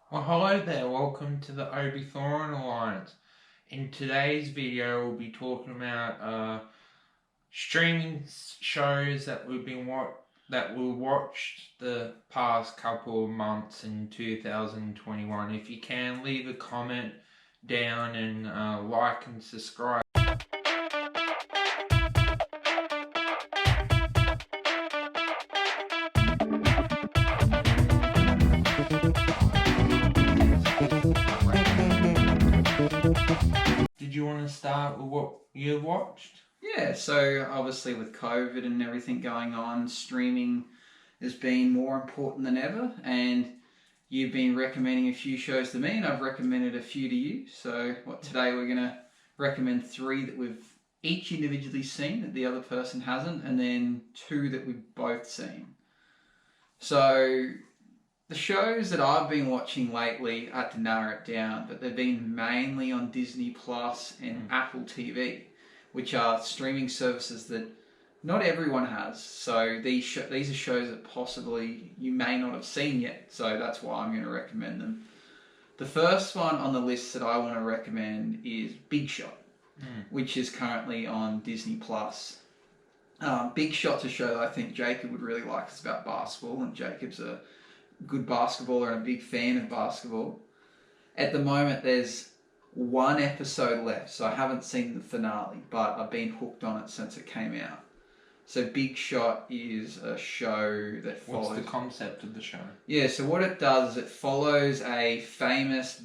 Well, hello there, welcome to the Obithorian Alliance. In today's video, we'll be talking about streaming shows that we watched the past couple of months in 2021. If you can, leave a comment down and like and subscribe. Did you want to start with what you watched? Yeah, so obviously with COVID and everything going on, streaming has been more important than ever, and you've been recommending a few shows to me, and I've recommended a few to you. So today we're going to recommend 3 that we've each individually seen that the other person hasn't, and then 2 that we've both seen. So the shows that I've been watching lately, I had to narrow it down, but they've been mainly on Disney Plus and Apple TV, which are streaming services that not everyone has. So these are shows that possibly you may not have seen yet, so that's why I'm going to recommend them. The first one on the list that I want to recommend is Big Shot, which is currently on Disney Plus. Big Shot's a show that I think Jacob would really like. It's about basketball, and Jacob's a good basketballer and a big fan of basketball. At the moment, there's 1 episode left, so I haven't seen the finale, but I've been hooked on it since it came out. So Big Shot is a show that follows... What's the concept of the show? Yeah, so what it does is it follows a famous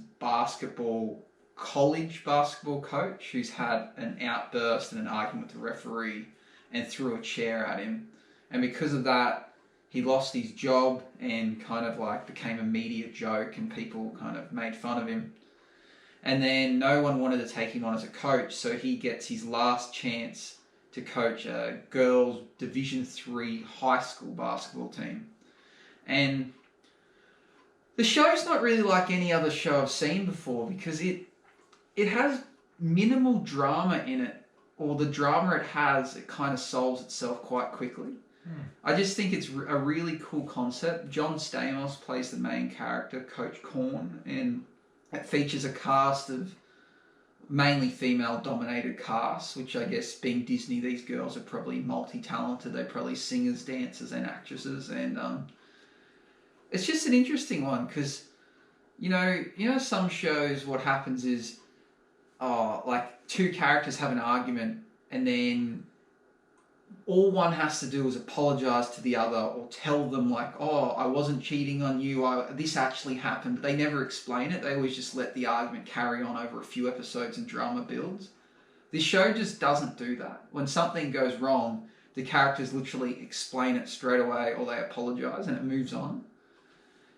college basketball coach who's had an outburst and an argument with the referee and threw a chair at him. And because of that, he lost his job and kind of like became a media joke, and people kind of made fun of him. And then no one wanted to take him on as a coach, so he gets his last chance to coach a girls' Division III high school basketball team. And the show's not really like any other show I've seen before, because it has minimal drama in it, or the drama it has, it kind of solves itself quite quickly. I just think it's a really cool concept. John Stamos plays the main character, Coach Korn, and it features a cast of mainly female-dominated casts, which I guess, being Disney, these girls are probably multi-talented. They're probably singers, dancers, and actresses, and it's just an interesting one because, you know, some shows, what happens is, like 2 characters have an argument, and then all one has to do is apologize to the other, or tell them like, I wasn't cheating on you, this actually happened. But they never explain it. They always just let the argument carry on over a few episodes and drama builds. This show just doesn't do that. When something goes wrong, the characters literally explain it straight away, or they apologize, and it moves on.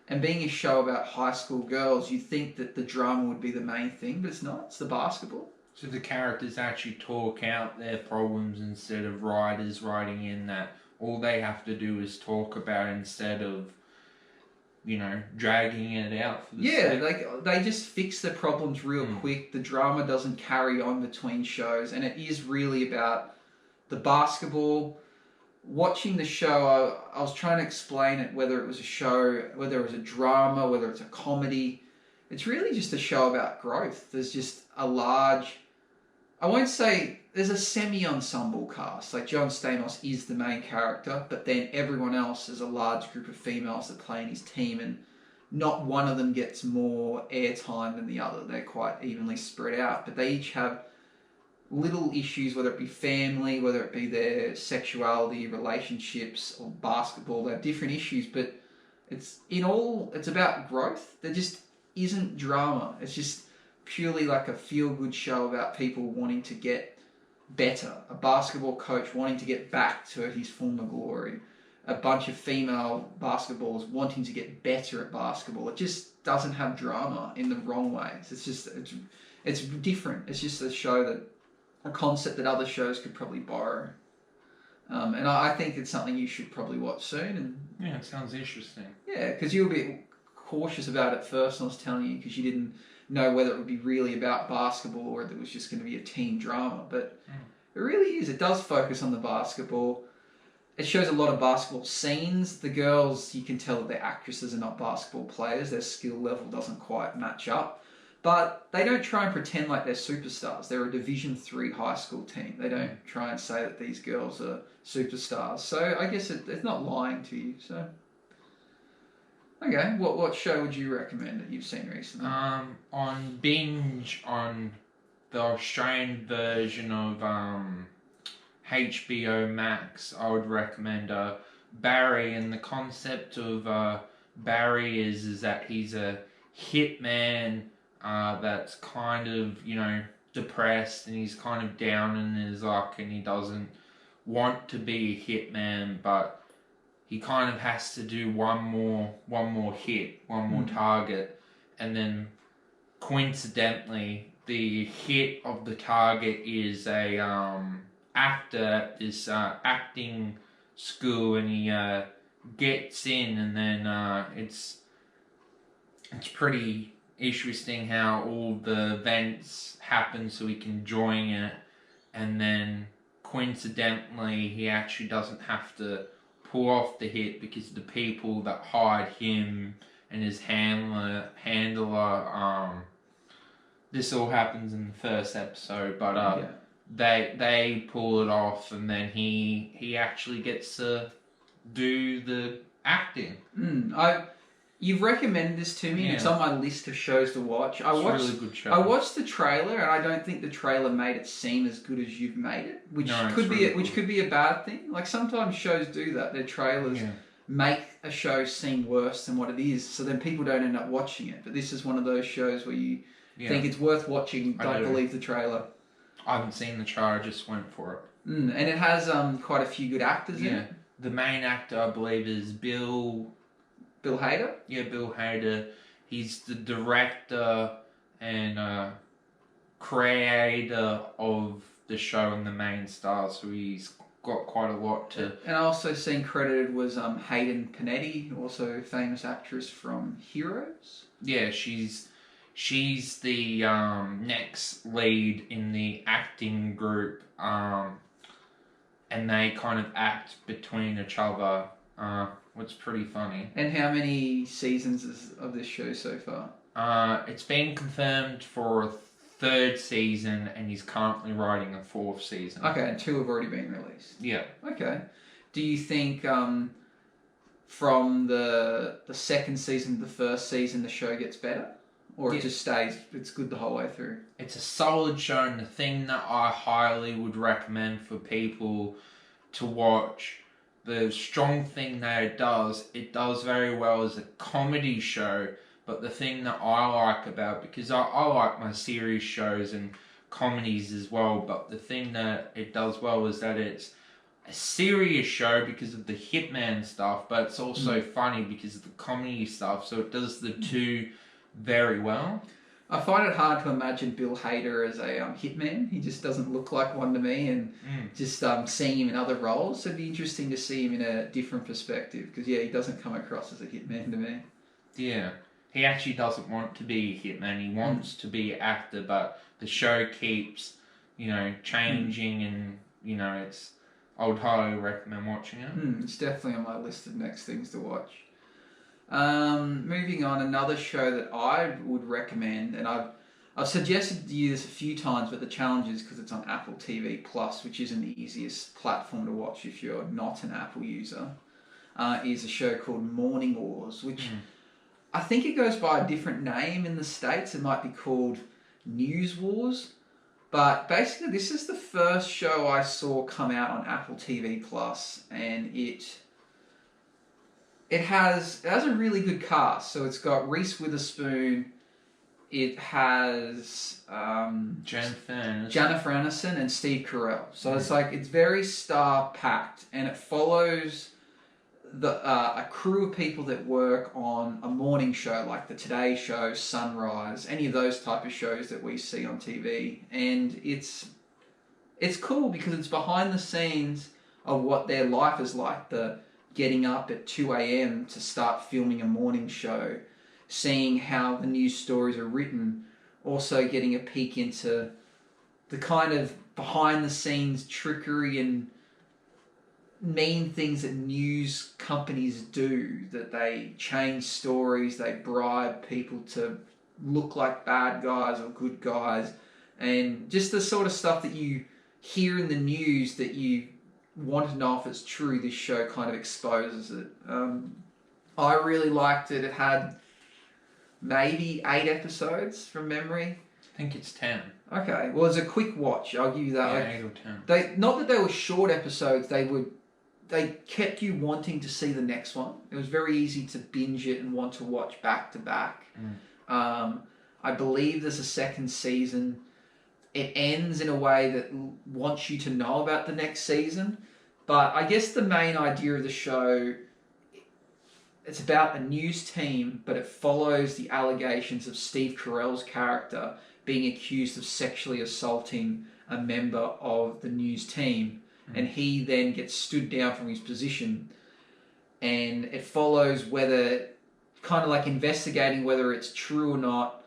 And being a show about high school girls, you'd think that the drama would be the main thing, but it's not. It's the basketball. So the characters actually talk out their problems instead of writers writing in that all they have to do is talk about it instead of, dragging it out for the sake. Like they just fix the problems real quick. The drama doesn't carry on between shows, and it is really about the basketball. Watching the show, I was trying to explain it, whether it was a show, whether it was a drama, whether it's a comedy. It's really just a show about growth. There's just a large... I won't say there's a semi-ensemble cast. Like John Stamos is the main character, but then everyone else is a large group of females that play in his team, and not one of them gets more airtime than the other. They're quite evenly spread out, but they each have little issues, whether it be family, whether it be their sexuality, relationships, or basketball. They have different issues, but it's about growth. There just isn't drama. It's just purely like a feel-good show about people wanting to get better. A basketball coach wanting to get back to his former glory. A bunch of female basketballers wanting to get better at basketball. It just doesn't have drama in the wrong ways. It's different. It's just a concept that other shows could probably borrow. And I think it's something you should probably watch soon. And yeah, it sounds interesting. Yeah, because you were a bit cautious about it first, and I was telling you, because you didn't know whether it would be really about basketball or whether it was just going to be a teen drama. But it really is. It does focus on the basketball. it shows a lot of basketball scenes. The girls, you can tell that their actresses are not basketball players. Their skill level doesn't quite match up. But they don't try and pretend like they're superstars. They're a Division 3 high school team. They don't try and say that these girls are superstars. So I guess it's not lying to you. So, okay, what show would you recommend that you've seen recently? On Binge, on the Australian version of HBO Max, I would recommend Barry. And the concept of Barry is that he's a hitman that's kind of, depressed, and he's kind of down in his luck, and he doesn't want to be a hitman, but he kind of has to do one more hit, one more target, and then coincidentally the hit of the target is a actor at this acting school, and he gets in, and then it's pretty interesting how all the events happen so he can join it, and then coincidentally he actually doesn't have to pull off the hit because the people that hired him and his handler, this all happens in the first episode, but they pull it off, and then he actually gets to do the acting. You've recommended this to me, and it's on my list of shows to watch. It's a really good show. I watched the trailer, and I don't think the trailer made it seem as good as you've made it, which could be a bad thing. Like sometimes shows do that; their trailers make a show seem worse than what it is, so then people don't end up watching it. But this is one of those shows where you think it's worth watching. Don't believe the trailer. I haven't seen the trailer; I just went for it. And it has quite a few good actors in it. The main actor, I believe, is Bill Hader? Yeah, Bill Hader. He's the director and creator of the show and the main star, so he's got quite a lot to... And I also seen credited was Hayden Panettiere, also a famous actress from Heroes. Yeah, she's the next lead in the acting group, and they kind of act between each other. What's pretty funny. And how many seasons of this show so far? It's been confirmed for a 3rd season, and he's currently writing a 4th season. Okay, and 2 have already been released. Yeah. Okay. Do you think from the 2nd season to the 1st season the show gets better? Or it just stays, it's good the whole way through? It's a solid show, and the thing that I highly would recommend for people to watch, the strong thing that it does very well as a comedy show, but the thing that I like about, because I like my series shows and comedies as well, but the thing that it does well is that it's a serious show because of the hitman stuff, but it's also funny because of the comedy stuff, so it does the two very well. I find it hard to imagine Bill Hader as a hitman. He just doesn't look like one to me, and just seeing him in other roles, so it'd be interesting to see him in a different perspective, because he doesn't come across as a hitman to me. Yeah, he actually doesn't want to be a hitman. He wants to be an actor, but the show keeps, changing, and I would highly recommend watching it. It's definitely on my list of next things to watch. Moving on, another show that I would recommend, and I've suggested to you this a few times, but the challenge is because it's on Apple TV Plus, which isn't the easiest platform to watch if you're not an Apple user, is a show called Morning Wars, which I think it goes by a different name in the States. It might be called News Wars, but basically this is the first show I saw come out on Apple TV Plus, and it has a really good cast. So it's got Reese Witherspoon. It has Jennifer Aniston and Steve Carell. So it's very star packed, and it follows a crew of people that work on a morning show like the Today Show, Sunrise, any of those type of shows that we see on TV. And it's cool because it's behind the scenes of what their life is like. The getting up at 2 a.m. to start filming a morning show, seeing how the news stories are written, also getting a peek into the kind of behind-the-scenes trickery and mean things that news companies do, that they change stories, they bribe people to look like bad guys or good guys, and just the sort of stuff that you hear in the news that you want to know if it's true. This show kind of exposes it. I really liked it. It had maybe 8 episodes from memory. I think it's 10. Okay, well, it's a quick watch. I'll give you that. Yeah, Like, 8 or 10. not that they were short episodes. They kept you wanting to see the next one. It was very easy to binge it and want to watch back to back. I believe there's a second season. It ends in a way that wants you to know about the next season. But I guess the main idea of the show, it's about a news team, but it follows the allegations of Steve Carell's character being accused of sexually assaulting a member of the news team. And he then gets stood down from his position. And it follows whether, kind of like investigating whether it's true or not,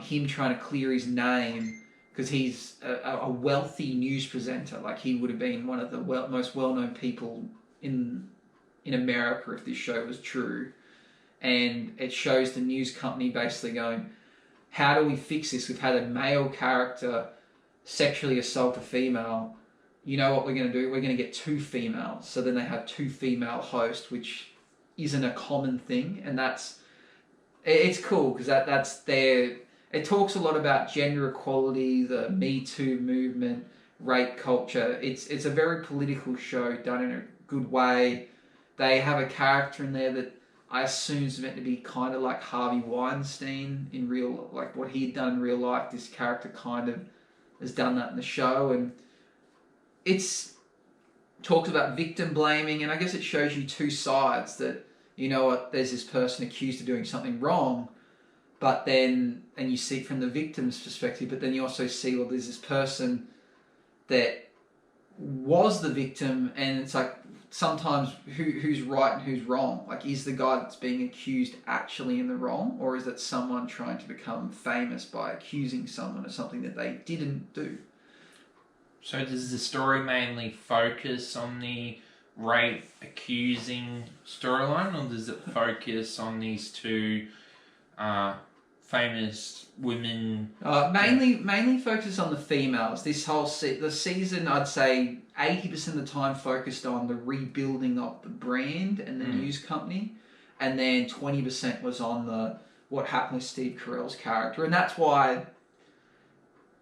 him trying to clear his name, because he's a wealthy news presenter. Like, he would have been one of the most well-known people in America if this show was true. And it shows the news company basically going, how do we fix this? We've had a male character sexually assault a female. You know what we're going to do? We're going to get 2 females. So then they have 2 female hosts, which isn't a common thing. And it's cool because that's their... It talks a lot about gender equality, the Me Too movement, rape culture. It's a very political show done in a good way. They have a character in there that I assume is meant to be kind of like Harvey Weinstein in real... Like what he had done in real life, this character kind of has done that in the show. And it's talks about victim blaming, and I guess it shows you 2 sides, that, you know what, there's this person accused of doing something wrong, but then, and you see it from the victim's perspective, but then you also see, well, there's this person that was the victim, and it's like, sometimes who's right and who's wrong? Like, is the guy that's being accused actually in the wrong, or is it someone trying to become famous by accusing someone of something that they didn't do? So does the story mainly focus on the rape accusing storyline, or does it focus on these 2 famous women? Mainly focus on the females. This whole the season, I'd say 80% of the time focused on the rebuilding of the brand and the news company, and then 20% was on what happened with Steve Carell's character, and that's why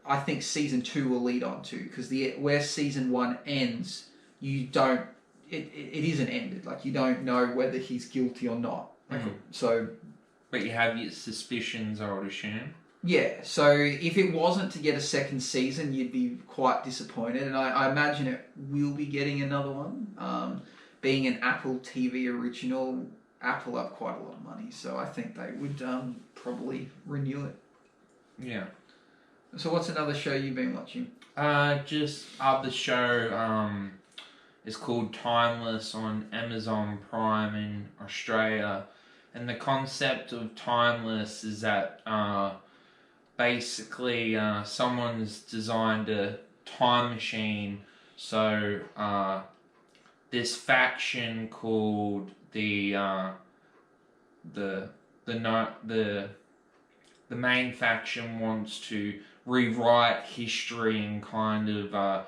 I think season 2 will lead on to, because where season 1 ends, you don't. It isn't ended. Like, you don't know whether he's guilty or not. So. But you have your suspicions, I would assume. Yeah. So if it wasn't to get a second season, you'd be quite disappointed, and I imagine it will be getting another one. Being an Apple TV original, Apple have quite a lot of money, so I think they would probably renew it. Yeah. So what's another show you've been watching? Just other show. It's called Timeless on Amazon Prime in Australia, and the concept of Timeless is that basically someone's designed a time machine. So this faction called the main faction wants to rewrite history and kind of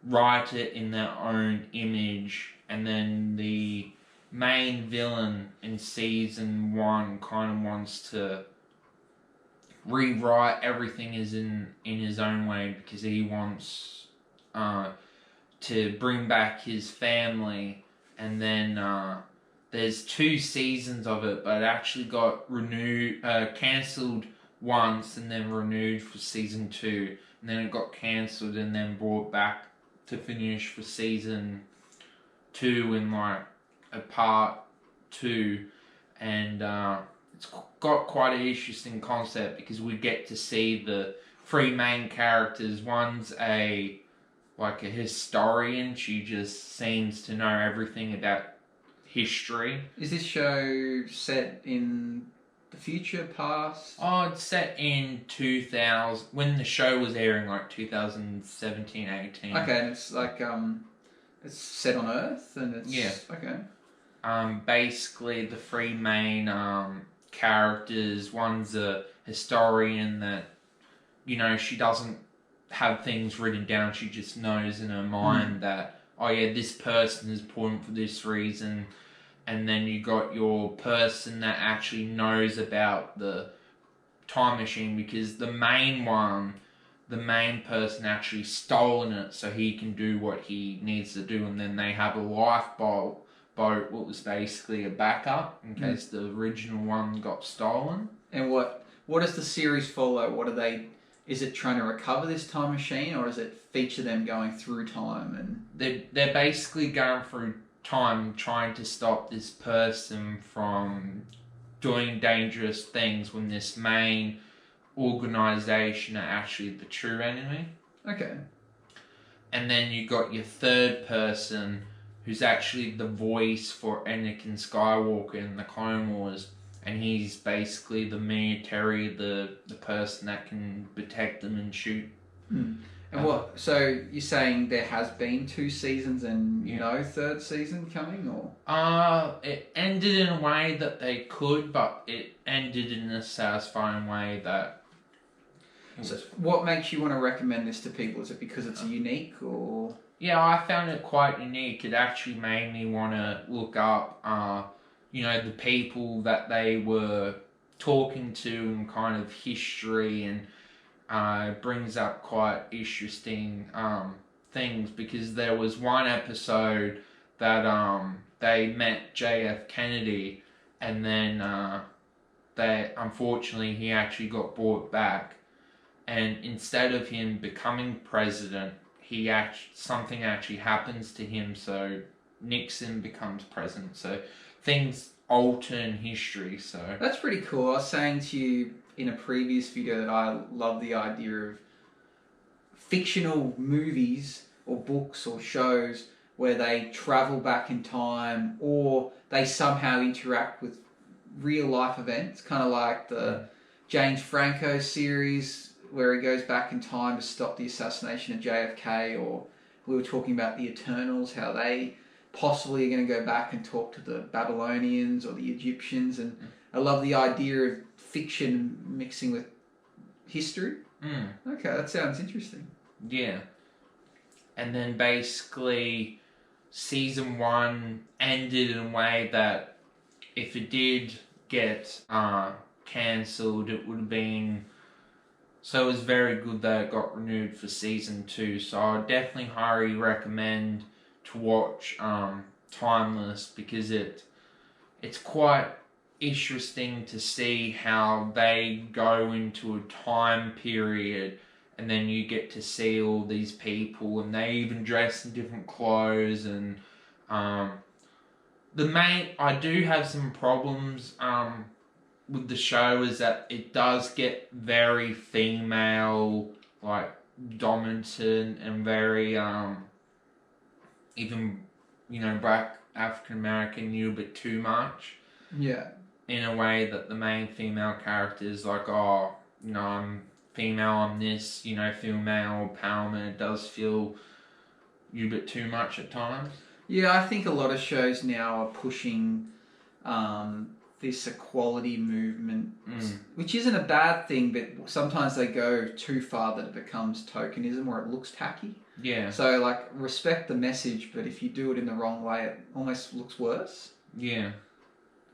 write it in their own image, and then the main villain in season 1 kind of wants to rewrite everything in his own way, because he wants to bring back his family. And then there's 2 seasons of it, but it actually got cancelled once and then renewed for season 2, and then it got cancelled and then brought back to finish for season 2 in like a part 2, and it's got quite an interesting concept, because we get to see the 3 main characters. One's a historian. She just seems to know everything about history. Is this show set in the future, past? Oh, it's set in 2000, when the show was airing, like 2017, 18. Okay, and it's like It's set on Earth, and it's Yeah. Okay. Basically the three main characters. One's a historian that, you know, she doesn't have things written down. She just knows in her mind that, oh yeah, this person is important for this reason. And then you got your person that actually knows about the time machine, because the main person actually stolen it so he can do what he needs to do. And then they have a lifeboat, what was basically a backup in case the original one got stolen. And what does the series follow? What are they? Is it trying to recover this time machine, or does it feature them going through time? And they're basically going through time trying to stop this person from doing dangerous things when this main organization are actually the true enemy. Okay. And then you got your third person who's actually the voice for Anakin Skywalker in the Clone Wars, and he's basically the military, the person that can protect them and shoot. And so you're saying there has been 2 seasons and no third season coming, or? It ended in a way that they could, but it ended in a satisfying way that... So what makes you want to recommend this to people? Is it because it's unique, or? Yeah, I found it quite unique. It actually made me want to look up, the people that they were talking to and kind of history, and brings up quite interesting things, because there was one episode that they met JF Kennedy, and then unfortunately he actually got brought back, and instead of him becoming president, something actually happens to him, so Nixon becomes president. So things alter in history. So that's pretty cool. I was saying to you in a previous video that I love the idea of fictional movies or books or shows where they travel back in time, or they somehow interact with real life events, kind of like the James Franco series where he goes back in time to stop the assassination of JFK, or we were talking about the Eternals, how they possibly are going to go back and talk to the Babylonians or the Egyptians. And I love the idea of fiction mixing with history. Okay, that sounds interesting. Yeah. And then basically season 1 ended in a way that if it did get cancelled, it would have been... So it was very good that it got renewed for season 2. So I would definitely highly recommend to watch Timeless, because it's quite interesting to see how they go into a time period, and then you get to see all these people, and they even dress in different clothes. And I do have some problems with the show, is that it does get very female, like dominant, and very even black African American a bit too much. Yeah. In a way that the main female character is like, I'm female, I'm this, female empowerment. It does feel a bit too much at times. Yeah, I think a lot of shows now are pushing this equality movement, which isn't a bad thing, but sometimes they go too far that it becomes tokenism, or it looks tacky. Yeah. So, respect the message, but if you do it in the wrong way, it almost looks worse. Yeah.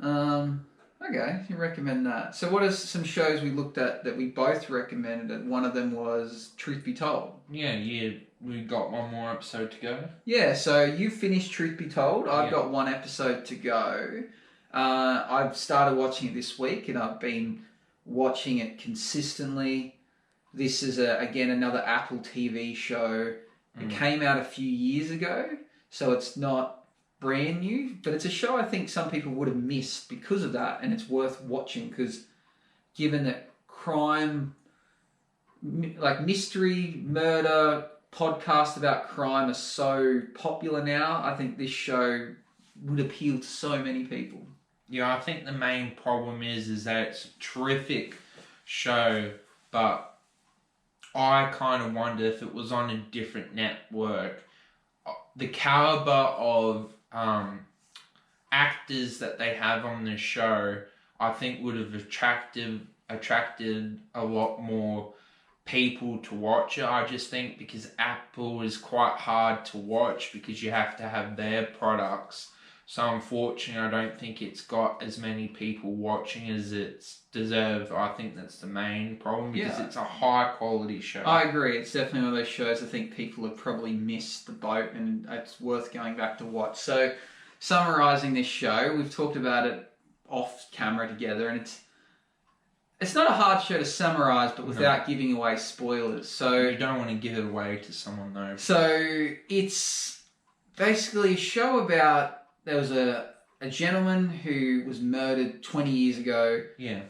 Okay, you recommend that. So what are some shows we looked at that we both recommended? And one of them was Truth Be Told. Yeah, we got one more episode to go. Yeah, so you finished Truth Be Told. I've got one episode to go. I've started watching it this week, and I've been watching it consistently. This is, again, another Apple TV show. It came out a few years ago, so it's not brand new, but it's a show I think some people would have missed because of that, and it's worth watching, because given that crime, like mystery, murder, podcasts about crime are so popular now, I think this show would appeal to so many people. Yeah, I think the main problem is that it's a terrific show, but I kind of wonder if it was on a different network, the caliber of actors that they have on this show, I think would have attracted a lot more people to watch it. I just think because Apple is quite hard to watch because you have to have their products. So unfortunately, I don't think it's got as many people watching as it's deserved. I think that's the main problem because it's a high quality show. I agree. It's definitely one of those shows I think people have probably missed the boat and it's worth going back to watch. So summarising this show, we've talked about it off camera together, and it's not a hard show to summarise, but without giving away spoilers. So you don't want to give it away to someone though. So it's basically a show about there was a gentleman who was murdered 20 years ago. Yeah.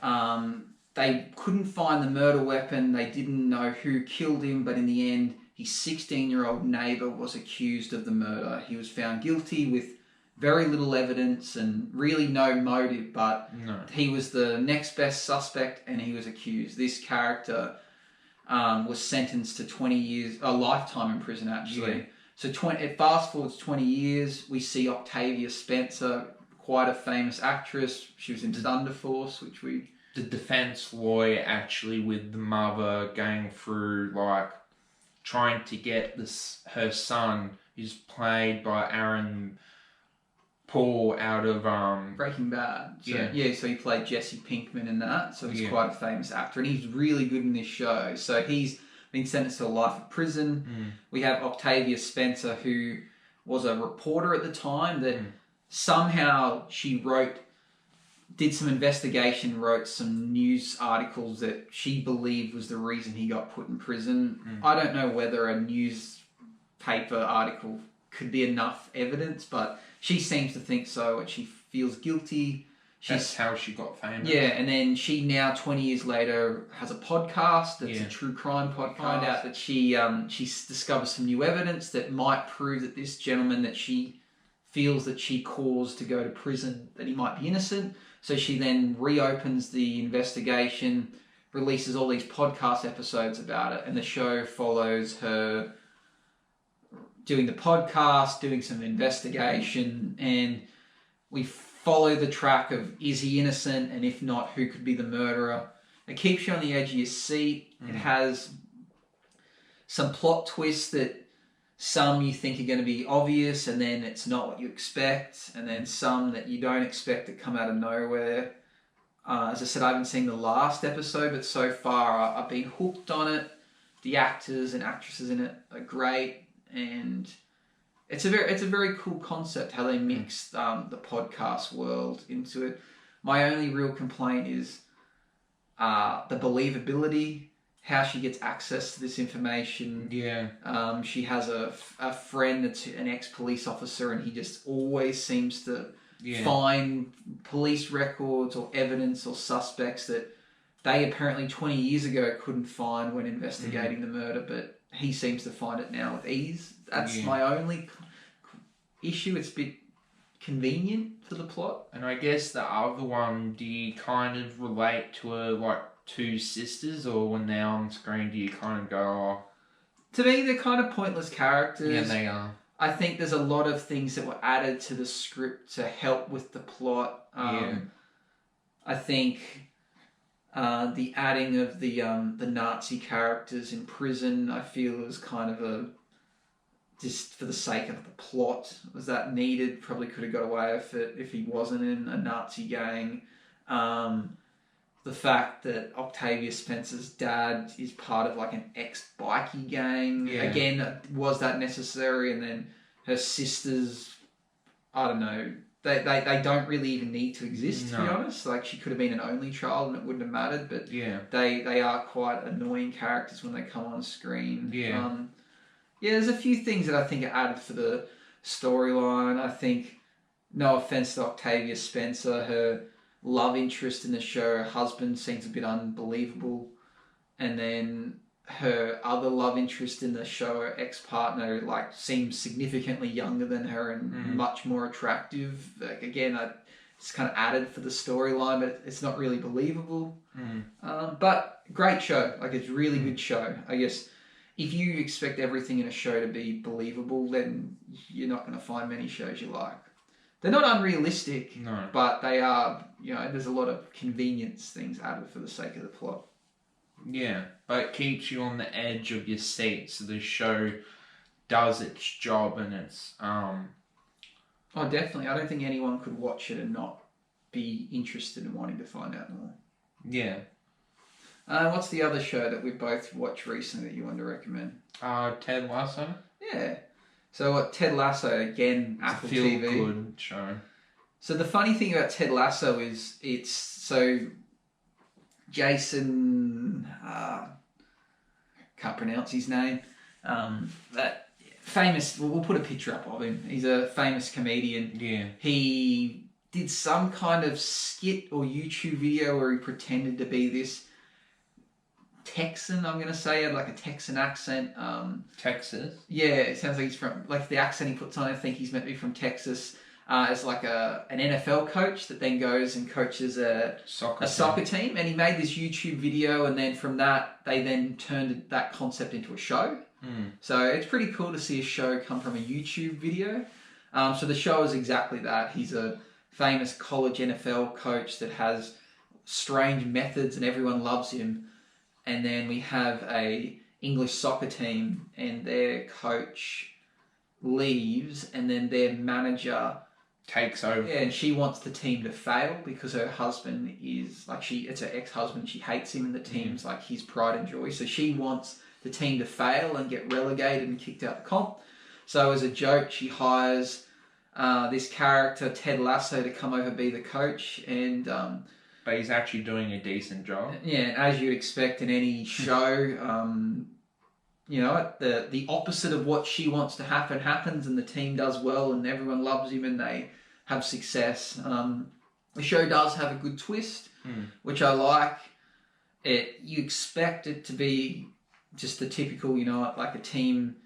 They couldn't find the murder weapon. They didn't know who killed him, but in the end, his 16-year-old neighbour was accused of the murder. He was found guilty with very little evidence and really no motive, but he was the next best suspect and he was accused. This character was sentenced to 20 years, a lifetime in prison actually. Yeah. So it fast forwards 20 years, we see Octavia Spencer, quite a famous actress. She was in Thunder Force, which we... The defense lawyer actually with the mother going through like trying to get her son, who's played by Aaron Paul out of Breaking Bad. So, so he played Jesse Pinkman in that. So he's quite a famous actor, and he's really good in this show. So he's been sentenced to a life of prison. We have Octavia Spencer, who was a reporter at the time that somehow she did some investigation, wrote some news articles that she believed was the reason he got put in prison. I don't know whether a newspaper article could be enough evidence, but she seems to think so, and she feels guilty. That's how she got famous. Yeah, and then she now, 20 years later, has a podcast that's a true crime podcast. Find out that she discovers some new evidence that might prove that this gentleman that she feels that she caused to go to prison, that he might be innocent. So she then reopens the investigation, releases all these podcast episodes about it, and the show follows her doing the podcast, doing some investigation, and we follow the track of, is he innocent, and if not, who could be the murderer. It keeps you on the edge of your seat. It has some plot twists that some you think are going to be obvious, and then it's not what you expect, and then some that you don't expect that come out of nowhere. As I said, I haven't seen the last episode, but so far I've been hooked on it. The actors and actresses in it are great. And it's a very cool concept how they mix the podcast world into it. My only real complaint is the believability, how she gets access to this information. Yeah. She has a friend that's an ex-police officer, and he just always seems to find police records or evidence or suspects that they apparently 20 years ago couldn't find when investigating the murder, but he seems to find it now with ease. That's my only issue. It's a bit convenient for the plot. And I guess the other one, do you kind of relate to her like two sisters, or when they're on screen, do you kind of go, oh... To me, they're kind of pointless characters. Yeah, they are. I think there's a lot of things that were added to the script to help with the plot. I think... the adding of the Nazi characters in prison, I feel was kind of just for the sake of the plot. Was that needed? Probably could have got away with it if he wasn't in a Nazi gang. The fact that Octavia Spencer's dad is part of like an ex-bikie gang. Yeah. Again, was that necessary? And then her sisters, I don't know. They don't really even need to exist, to be honest. Like, she could have been an only child and it wouldn't have mattered, but they are quite annoying characters when they come on screen. There's a few things that I think are added for the storyline. I think, no offense to Octavia Spencer, her love interest in the show, her husband seems a bit unbelievable. And then her other love interest in the show, her ex-partner, like, seems significantly younger than her and much more attractive. Like, again, it's kind of added for the storyline, but it's not really believable. But great show. Like, it's a really good show. I guess if you expect everything in a show to be believable, then you're not going to find many shows you like. They're not unrealistic, No. but they are, there's a lot of convenience things added for the sake of the plot. Yeah, but it keeps you on the edge of your seat, so the show does its job, and it's Oh, definitely. I don't think anyone could watch it and not be interested in wanting to find out more. Yeah. What's the other show that we both watched recently that you want to recommend? Ted Lasso. Yeah. So Ted Lasso, again, Apple TV. Feel-good show. So the funny thing about Ted Lasso is Jason, can't pronounce his name, that famous, we'll put a picture up of him. He's a famous comedian. Yeah. He did some kind of skit or YouTube video where he pretended to be this Texan, I'm going to say, had like a Texan accent. Texas. Yeah, it sounds like he's from, like the accent he puts on, I think he's meant to be from Texas. As like an NFL coach that then goes and coaches a soccer team. And he made this YouTube video, and then from that, they then turned that concept into a show. So it's pretty cool to see a show come from a YouTube video. So the show is exactly that. He's a famous college NFL coach that has strange methods and everyone loves him. And then we have a English soccer team and their coach leaves, and then their manager takes over. Yeah, and she wants the team to fail because her husband is like it's her ex-husband. She hates him, and the team's like his pride and joy. So she wants the team to fail and get relegated and kicked out the comp. So as a joke, she hires this character Ted Lasso to come over be the coach, and but he's actually doing a decent job. Yeah, as you'd expect in any show. The opposite of what she wants to happen happens, and the team does well, and everyone loves him, and they have success. The show does have a good twist, which I like. You expect it to be just the typical, like a team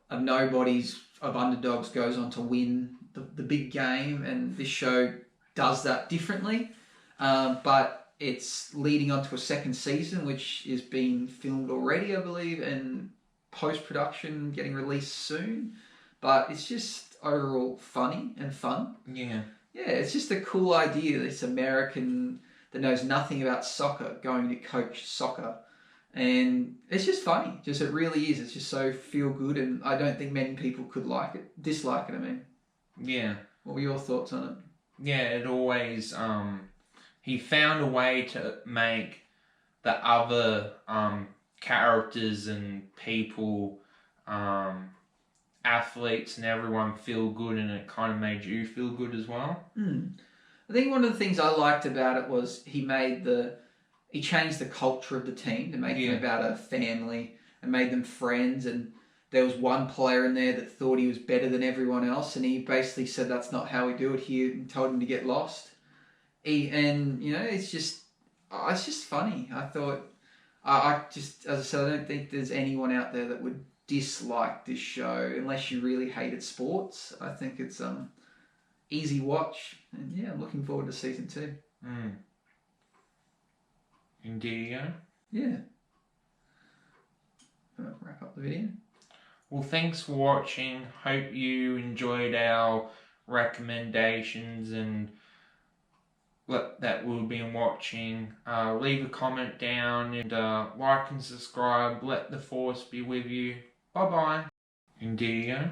of nobodies, of underdogs goes on to win the big game, and this show does that differently. But it's leading on to a second season, which is being filmed already, I believe, and post-production getting released soon. But it's just overall funny and fun. Yeah, it's just a cool idea. This American that knows nothing about soccer going to coach soccer, and it's just funny. It really is. It's just so feel good, and I don't think many people could dislike it. I mean, yeah. What were your thoughts on it? Yeah, it always he found a way to make the other characters and people, athletes and everyone feel good, and it kind of made you feel good as well. I think one of the things I liked about it was he changed the culture of the team to make them about a family and made them friends, and there was one player in there that thought he was better than everyone else, and he basically said that's not how we do it here, and told him to get lost. It's just funny. I thought, as I said, I don't think there's anyone out there that would dislike this show unless you really hated sports. I think it's easy watch, and I'm looking forward to season 2. Indeed. Yeah. Wrap up the video. Well, thanks for watching. Hope you enjoyed our recommendations and that we've been watching. Leave a comment down, and like and subscribe. Let the force be with you. Bye bye. Indeed.